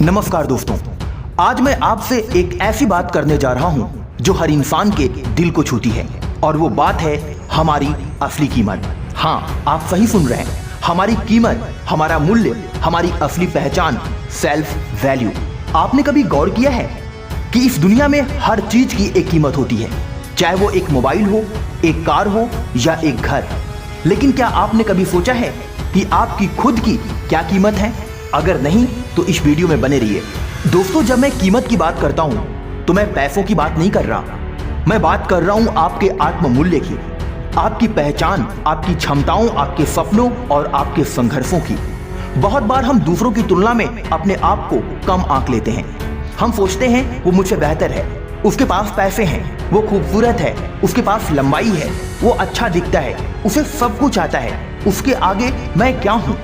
नमस्कार दोस्तों, आज मैं आपसे एक ऐसी बात करने जा रहा हूं जो हर इंसान के दिल को छूती है और वो बात है हमारी असली कीमत। हाँ, आप सही सुन रहे हैं, हमारी कीमत, हमारा मूल्य, हमारी असली पहचान, सेल्फ वैल्यू। आपने कभी गौर किया है कि इस दुनिया में हर चीज की एक कीमत होती है, चाहे वो एक मोबाइल हो, एक कार हो या एक घर। लेकिन क्या आपने कभी सोचा है कि आपकी खुद की क्या कीमत है? अगर नहीं तो इस वीडियो में बने रहिए। दोस्तों, जब मैं कीमत की बात करता हूं तो मैं पैसों की बात नहीं कर रहा, मैं बात कर रहा हूं आपके आत्ममूल्य की, आपकी पहचान, आपकी क्षमताओं, आपके सपनों और आपके संघर्षों की। बहुत बार हम दूसरों की तुलना में अपने आप को कम आंक लेते हैं। हम सोचते हैं वो मुझसे बेहतर है, उसके पास पैसे हैं, वो खूबसूरत है, उसके पास लंबाई है, वो अच्छा दिखता है, उसे सब कुछ आता है, उसके आगे मैं क्या हूं?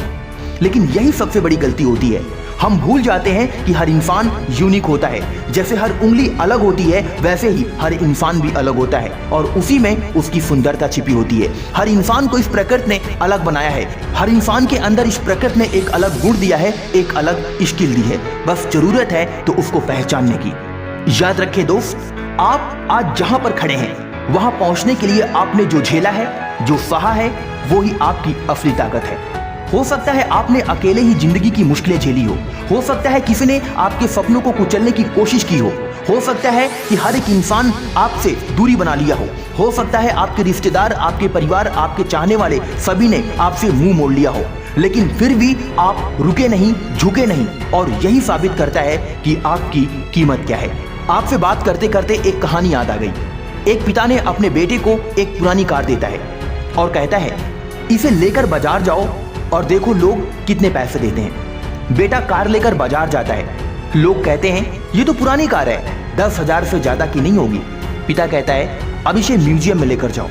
लेकिन यही सबसे बड़ी गलती होती है। हम भूल जाते हैं कि हर इंसान यूनिक होता है। जैसे हर उंगली अलग होती है, वैसे ही हर इंसान भी अलग होता है और उसी में उसकी सुंदरता छिपी होती है। हर इंसान को इस प्रकृति ने अलग बनाया है। हर इंसान के अंदर इस प्रकृति ने एक अलग गुण दिया है, एक अलग स्किल दी है। बस जरूरत है तो उसको पहचानने की। याद रखें दोस्त, आप आज जहां पर खड़े हैं वहां पहुंचने के लिए आपने जो झेला है, जो सहा है, वो ही आपकी असली ताकत है। हो सकता है आपने अकेले ही जिंदगी की मुश्किलें झेली हो सकता है किसी ने आपके सपनों को कुचलने की कोशिश की हो सकता है कि हर एक इंसान आपसे दूरी बना लिया हो सकता है आपके रिश्तेदार, आपके परिवार, आपके चाहने वाले सभी ने आपसे मुंह मोड़ लिया हो, लेकिन फिर भी आप रुके नहीं, झुके नहीं और यही साबित करता है कि आपकी कीमत क्या है। आपसे बात करते करते एक कहानी याद आ गई। एक पिता ने अपने बेटे को एक पुरानी कार देता है और कहता है, इसे लेकर बाजार जाओ और देखो लोग कितने पैसे देते हैं। बेटा कार लेकर बाजार जाता है, लोग कहते हैं ये तो पुरानी कार है, 10,000 से ज्यादा की नहीं होगी। पिता कहता है अब इसे म्यूजियम में लेकर जाओ।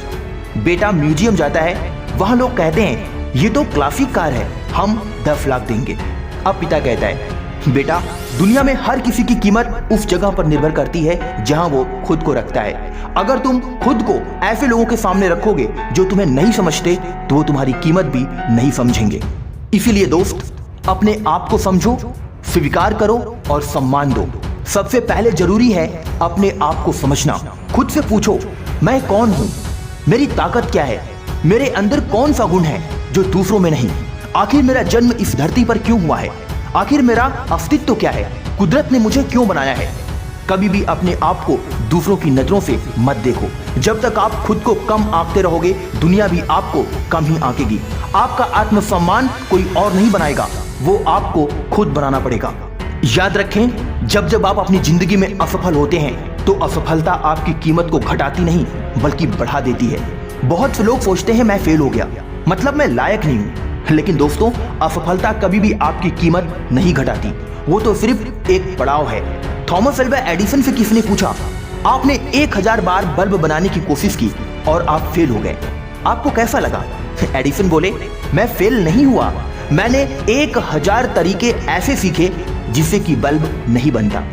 बेटा म्यूजियम जाता है, वहां लोग कहते हैं ये तो क्लासिक कार है, हम 10 लाख देंगे। अब पिता कहता है बेटा, दुनिया में हर किसी की कीमत उस जगह पर निर्भर करती है जहां वो खुद को रखता है। अगर तुम खुद को ऐसे लोगों के सामने रखोगे जो तुम्हें नहीं समझते तो वो तुम्हारी कीमत भी नहीं समझेंगे। इसीलिए दोस्त, अपने आप को समझो, स्वीकार करो और सम्मान दो। सबसे पहले जरूरी है अपने आप को समझना। खुद से पूछो, मैं कौन हूं? मेरी ताकत क्या है? मेरे अंदर कौन सा गुण है जो दूसरों में नहीं? आखिर मेरा जन्म इस धरती पर क्यों हुआ है? आखिर मेरा अस्तित्व क्या है? कुदरत ने मुझे क्यों बनाया है? कभी भी अपने आप को दूसरों की नजरों से मत देखो। जब तक आप खुद को कम आंकते रहोगे, दुनिया भी आपको कम ही आंकेगी। आपका आत्मसम्मान कोई और नहीं बनाएगा, वो आपको खुद बनाना पड़ेगा। याद रखें, जब जब आप अपनी जिंदगी में असफल होते हैं तो असफलता आपकी कीमत को घटाती नहीं बल्कि बढ़ा देती है। बहुत से लोग सोचते हैं मैं फेल हो गया, मतलब मैं लायक नहीं हूं। लेकिन दोस्तों, असफलता कभी भी आपकी कीमत नहीं घटाती, वो तो सिर्फ एक पड़ाव है। थॉमस अल्वा एडिसन से किसने पूछा, आपने 1000 बार बल्ब बनाने की कोशिश की और आप फेल हो गए, आपको कैसा लगा? एडिसन बोले, मैं फेल नहीं हुआ, मैंने 1000 तरीके ऐसे सीखे जिससे कि बल्ब नहीं बनता।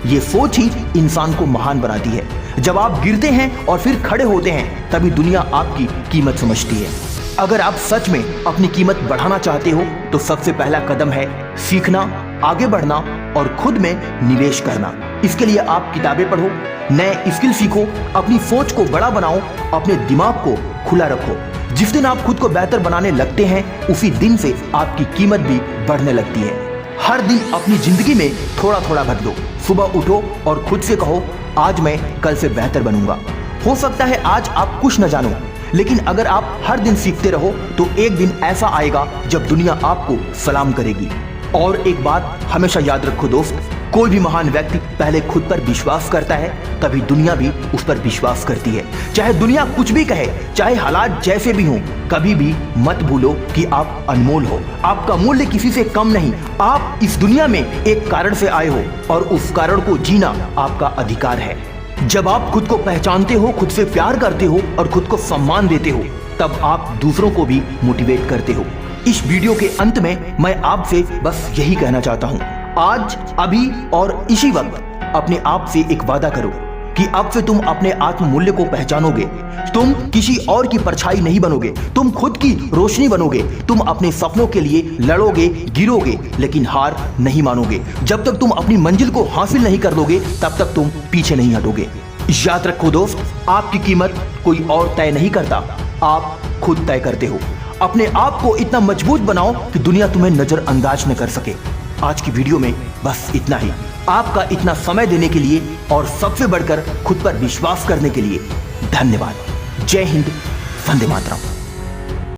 ये सोच ही इंसान को महान बनाती है। जब आप गिरते हैं और फिर खड़े होते हैं, तभी दुनिया आपकी कीमत समझती है। अगर आप सच में अपनी कीमत बढ़ाना चाहते हो तो सबसे पहला कदम है सीखना, आगे बढ़ना और खुद में निवेश करना। इसके लिए आप किताबें पढ़ो, नए स्किल सीखो, अपनी सोच को बड़ा बनाओ, अपने दिमाग को खुला रखो। जिस दिन आप खुद को बेहतर बनाने लगते हैं, उसी दिन से आपकी कीमत भी बढ़ने लगती है। हर दिन अपनी जिंदगी में थोड़ा थोड़ा बदलो। सुबह उठो और खुद से कहो, आज मैं कल से बेहतर बनूंगा। हो सकता है आज आप कुछ न जानो, लेकिन अगर आप हर दिन सीखते रहो तो एक दिन ऐसा आएगा जब दुनिया आपको सलाम करेगी। और एक बात हमेशा याद रखो दोस्त, कोई भी महान व्यक्ति पहले खुद पर विश्वास करता है, तभी दुनिया भी उस पर विश्वास करती है। चाहे दुनिया कुछ भी कहे, चाहे हालात जैसे भी हों, कभी भी मत भूलो कि आप अनमोल हो। आपका मूल्य किसी से कम नहीं। आप इस दुनिया में एक कारण से आए हो और उस कारण को जीना आपका अधिकार है। जब आप खुद को पहचानते हो, खुद से प्यार करते हो और खुद को सम्मान देते हो, तब आप दूसरों को भी मोटिवेट करते हो। इस वीडियो के अंत में मैं आपसे बस यही कहना चाहता हूँ, आज, अभी और इसी वक्त अपने आप से एक वादा करो कि अब से तुम अपने आत्म मूल्य को पहचानोगे। तुम किसी और की परछाई नहीं बनोगे, तुम खुद की रोशनी बनोगे। तुम अपने सपनों के लिए लड़ोगे, गिरोगे, लेकिन हार नहीं मानोगे। जब तक तुम अपनी मंजिल को हासिल नहीं कर लोगे तब तक तुम पीछे नहीं हटोगे। याद रखो दोस्त, आपकी कीमत कोई और तय नहीं करता, आप खुद तय करते हो। अपने आप को इतना मजबूत बनाओ कि दुनिया तुम्हें नजरअंदाज न कर सके। आज की वीडियो में बस इतना ही। आपका इतना समय देने के लिए और सबसे बढ़कर खुद पर विश्वास करने के लिए धन्यवाद। जय हिंद, वंदे मातरम।